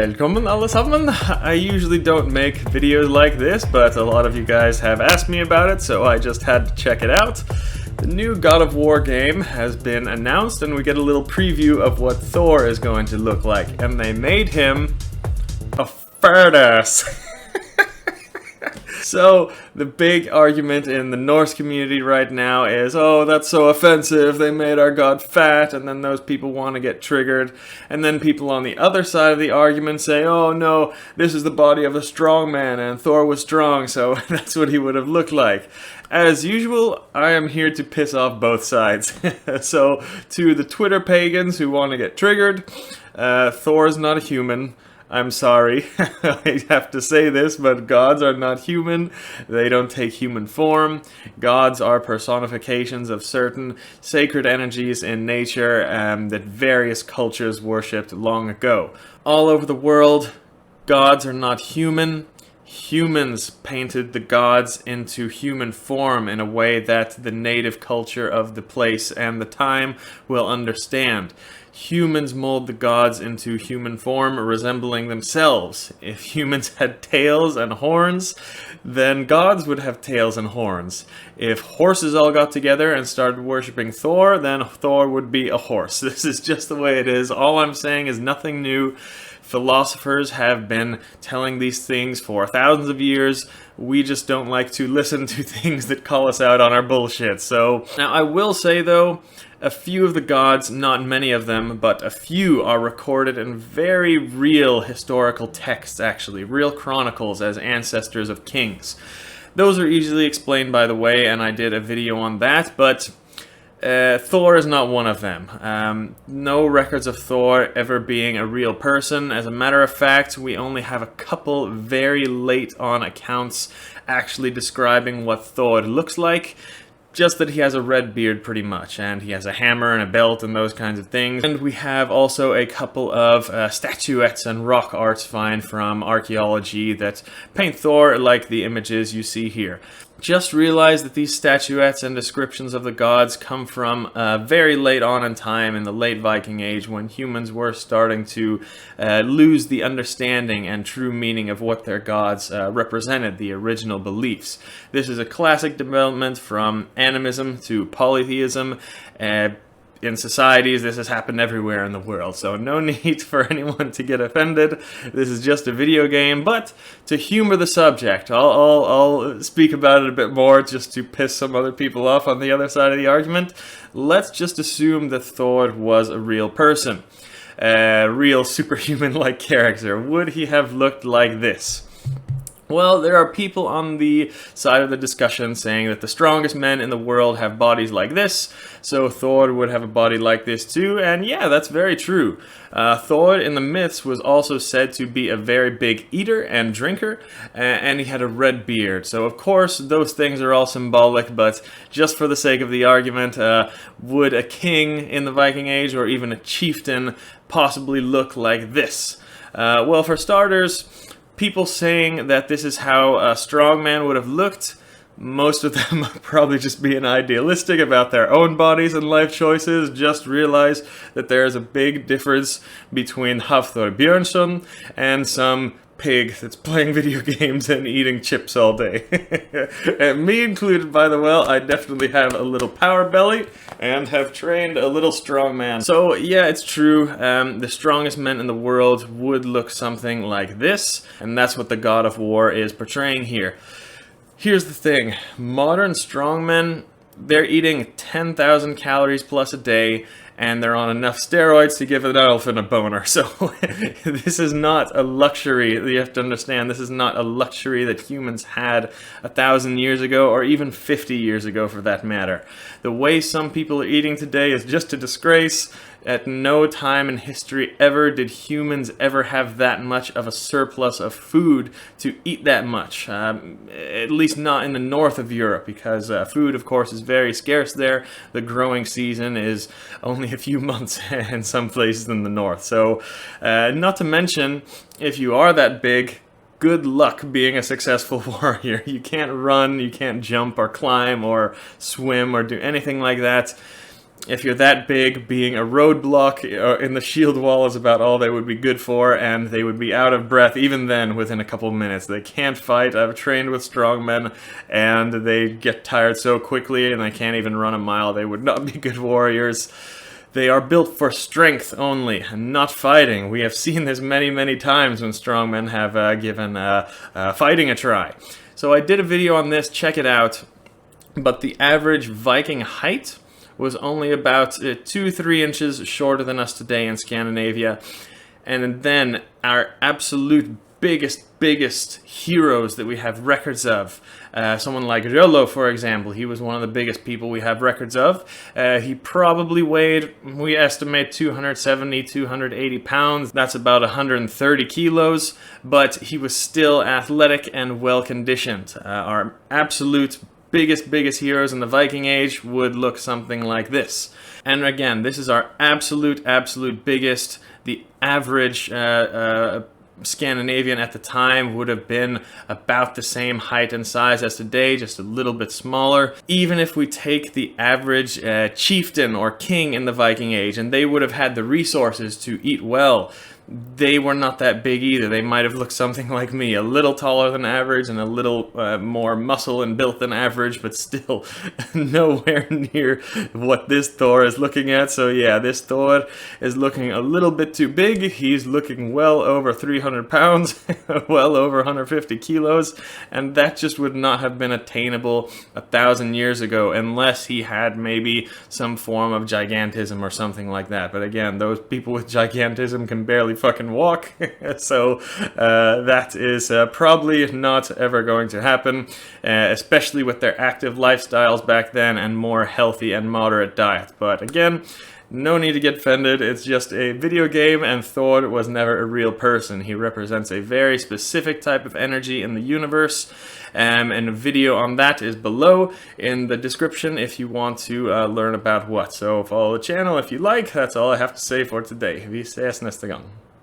Velkommen alle sammen! I usually don't make videos like this, but a lot of you guys have asked me about it, so I just had to check it out. The new God of War game has been announced, and we get a little preview of what Thor is going to look like. And they made him a fat-ass. So, the big argument in the Norse community right now is, oh, that's so offensive, they made our god fat, and then those people want to get triggered. And then people on the other side of the argument say, oh no, this is the body of a strong man, and Thor was strong, so that's what he would have looked like. As usual, I am here to piss off both sides. So, to the Twitter pagans who want to get triggered, Thor is not a human. I'm sorry, I have to say this, but gods are not human. They don't take human form. Gods are personifications of certain sacred energies in nature that various cultures worshipped long ago. All over the world, gods are not human. Humans painted the gods into human form in a way that the native culture of the place and the time will understand. Humans mold the gods into human form, resembling themselves. If humans had tails and horns, then gods would have tails and horns. If horses all got together and started worshipping Thor, then Thor would be a horse. This is just the way it is. All I'm saying is nothing new. Philosophers have been telling these things for thousands of years. We just don't like to listen to things that call us out on our bullshit. So, now I will say though, a few of the gods, not many of them, but a few are recorded in very real historical texts actually, real chronicles as ancestors of kings. Those are easily explained by the way, and I did a video on that, but Thor is not one of them. No records of Thor ever being a real person. As a matter of fact, we only have a couple very late on accounts actually describing what Thor looks like. Just that he has a red beard pretty much, and he has a hammer and a belt and those kinds of things. And we have also a couple of statuettes and rock arts found from archaeology that paint Thor like the images you see here. Just realize that these statuettes and descriptions of the gods come from very late on in time in the late Viking Age when humans were starting to lose the understanding and true meaning of what their gods represented, the original beliefs. This is a classic development from animism to polytheism. In societies, this has happened everywhere in the world, so no need for anyone to get offended. This is just a video game, but to humor the subject, I'll speak about it a bit more just to piss some other people off on the other side of the argument. Let's just assume that Thor was a real person, a real superhuman-like character. Would he have looked like this? Well, there are people on the side of the discussion saying that the strongest men in the world have bodies like this, so Thor would have a body like this too, and yeah, that's very true. Thor in the myths was also said to be a very big eater and drinker, and he had a red beard, so of course those things are all symbolic, but just for the sake of the argument, would a king in the Viking Age or even a chieftain possibly look like this? Well, for starters, people saying that this is how a strong man would have looked, most of them are probably just being idealistic about their own bodies and life choices. Just realize that there is a big difference between Hafthor Björnsson and some pig that's playing video games and eating chips all day. And me included, by the way, I definitely have a little power belly and have trained a little strong man. So yeah, it's true, the strongest men in the world would look something like this, and that's what the God of War is portraying here. Here's the thing, modern strongmen, they're eating 10,000 calories plus a day, and they're on enough steroids to give an elephant a boner. So this is not a luxury. You have to understand, this is not a luxury that humans had 1,000 years ago, or even 50 years ago for that matter. The way some people are eating today is just a disgrace. At no time in history ever did humans ever have that much of a surplus of food to eat that much. At least not in the north of Europe, because food, of course, is very scarce there. The growing season is only a few months in some places in the north. So, not to mention, if you are that big, good luck being a successful warrior. You can't run, you can't jump or climb or swim or do anything like that. if you're that big, being a roadblock in the shield wall is about all they would be good for, and they would be out of breath even then within a couple of minutes. They can't fight. I've trained with strong men, and they get tired so quickly, and they can't even run a mile. They would not be good warriors. They are built for strength only, and not fighting. We have seen this many, many times when strongmen have given fighting a try. So I did a video on this, check it out. But the average Viking height was only about 2-3 inches shorter than us today in Scandinavia. And then our absolute biggest heroes that we have records of. Someone like Rollo, for example, he was one of the biggest people we have records of. He probably weighed, we estimate, 270, 280 pounds. That's about 130 kilos, but he was still athletic and well-conditioned. Our absolute biggest heroes in the Viking Age would look something like this. And again, this is our absolute biggest. The average Scandinavian at the time would have been about the same height and size as today, just a little bit smaller. Even if we take the average chieftain or king in the Viking Age, and they would have had the resources to eat well, they were not that big either. They might have looked something like me, a little taller than average and a little more muscle and built than average, but still nowhere near what this Thor is looking at. So yeah, this Thor is looking a little bit too big. He's looking well over 300 pounds, well over 150 kilos, and that just would not have been attainable 1,000 years ago unless he had maybe some form of gigantism or something like that. But again, those people with gigantism can barely fucking walk, so that is probably not ever going to happen, especially with their active lifestyles back then and more healthy and moderate diet. But again, no need to get offended. It's just a video game, and Thor was never a real person. He represents a very specific type of energy in the universe, and a video on that is below in the description if you want to learn about what. So follow the channel if you like. That's all I have to say for today. Vi ses nästa gång.